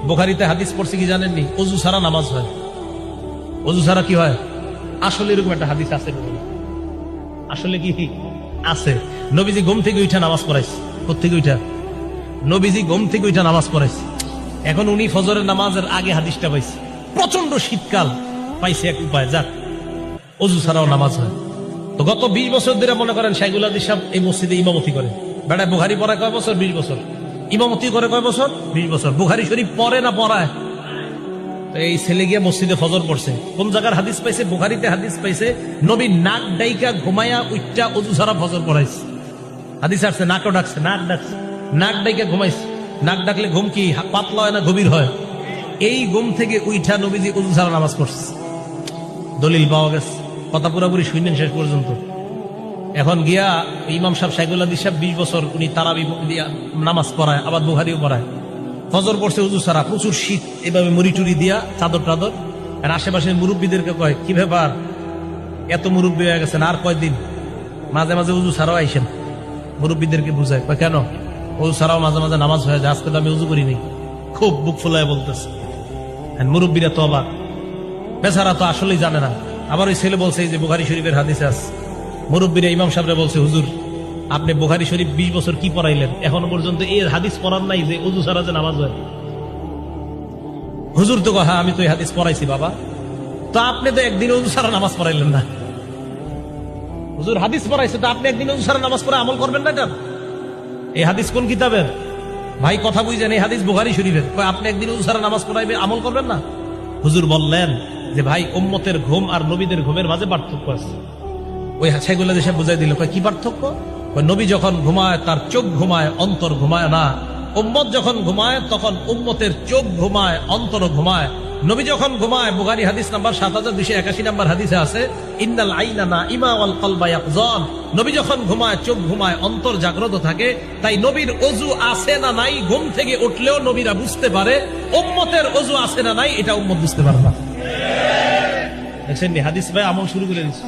বুখারীতে হাদিস পড়ছে কি জানেননি? ওযু ছাড়া নামাজ হয়। ওযু ছাড়া কি হয়? আসলে এরকম একটা হাদিস আছে, আসলে কি আছে? নবীজি ঘুম থেকে উঠা নামাজ পড়াইছে। কোত্থেকে উঠা? নবীজি ঘুম থেকে উঠা নামাজ পড়াইছে। এখন উনি ফজরের নামাজের আগে হাদিসটা পাইছে। প্রচন্ড শীতকাল, পাইছে এক উপায়, যাক ওযু ছাড়াও নামাজ হয়। তো গত 20 বছর ধরে মনে করেন শাইখুল হাদিস সাহেব এই মসজিদে ইমামতি করে। বেটা বুখারী পড়ায় কয় বছর? 20 বছর। ইমামতি করে কয় বছর? 20 বছর। বুখারী শরীফ পড়ে না পড়ায়? তো এই ছেলে গিয়ে মসজিদে ফজর পড়ছে। কোন জায়গার হাদিস পাইছে? বুখারীতে হাদিস পাইছে নবী নাক ডাইকা ঘুমায়া উঠটা ওযু ছাড়া ফজর পড়াইছে। হাদিস আসছে, নাকও ডাকছে, নাক ডাকছে, নাক ডাইকা ঘুমাইছে। নাক ডাকলে ঘুম কি পাতলা হয় না গভীর হয়? এই ঘুম থেকে উঠা নবীজি ওযু ছাড়া নামাজ পড়ছে। দলিল পাওয়া গেছে, কথা পুরাপুরি শুনলেন শেষ পর্যন্ত। এখন গিয়া ইমাম সাহেব শাইখুল হাদিস সাহেব 20 বছর উনি তারাবি দিয়া নামাজ পড়ায়, আবার বুখারীও পড়ায়। ফজর পড়ছে ওযু ছাড়া, প্রচুর শীত, এভাবে মুড়ি টুরি দিয়া চাদর টাদর। আর আশেপাশের মুরব্বীদেরকে কয়, কি ব্যাপার এত মুরব্বী হয়ে গেছেন, আর কয়দিন মাঝে মাঝে ওযু ছাড়াও আইসেন। মুরব্বীদেরকে বুঝায়, কয় কেন? ওযু ছাড়াও মাঝে মাঝে নামাজ হয়ে যায়, আজকে তো আমি ওযু করিনি। খুব বুক ফুলায় বলতেছে। মুরব্বীরা তো অবাক, বেচারা তো আসলেই জানে না। আবার ওই ছেলে বলছে যে বুখারী শরীফের হাদিসে আছে। মুরব্বীরা ইমাম সাহেবরা বলছে, হুজুর আপনি বুখারী শরীফ 20 বছর কি পড়াইলেন, এখনো পর্যন্ত এই হাদিস পড়ার নাই যে ওযু ছাড়া যে নামাজ হয়। হুজুর তো হ্যাঁ আমি তো এই হাদিস পড়াইছি বাবা। তো আপনি তো একদিন ওযু ছাড়া নামাজ পড়াইলেন না। হুজুর হাদিস পড়াইছে, তো আপনি একদিন ওযু ছাড়া নামাজ পড়ে আমল করবেন না কেন? এই হাদিস কোন কিতাবের? ভাই কথা বুঝেন, এই হাদিস বুখারী শরীফের। আপনি একদিন ওযু ছাড়া নামাজ পড়াইবে, আমল করবেন না? হুজুর বললেন যে ভাই উম্মতের ঘুম আর নবীদের ঘুমের মাঝে পার্থক্য আছে। ওই শাইখুল হাদিস সাহেব বুঝাই দিল, কি পার্থক্য? নবী যখন ঘুমায় তার চোখ ঘুমায়, অন্তর ঘুমায় না। উম্মত যখন ঘুমায় তখন উম্মতের চোখ ঘুমায়, অন্তর ঘুমায়। নবী যখন ঘুমায়, বুখারী হাদিস নাম্বার 7281 নাম্বার হাদিসে আছে, ইন্নাল আইনা নাইমা ওয়াল কলবা ইয়াকযান। নবী যখন ঘুমায় চোখ ঘুমায়, অন্তর জাগ্রত থাকে। তাই নবীর ওযু আছে না নাই ঘুম থেকে উঠলেও নবীরা বুঝতে পারে। উম্মতের ওযু আছে না নাই এটা উম্মত বুঝতে পারে না। দেখছেন হাদিস ভাই আমল শুরু করে দিচ্ছে।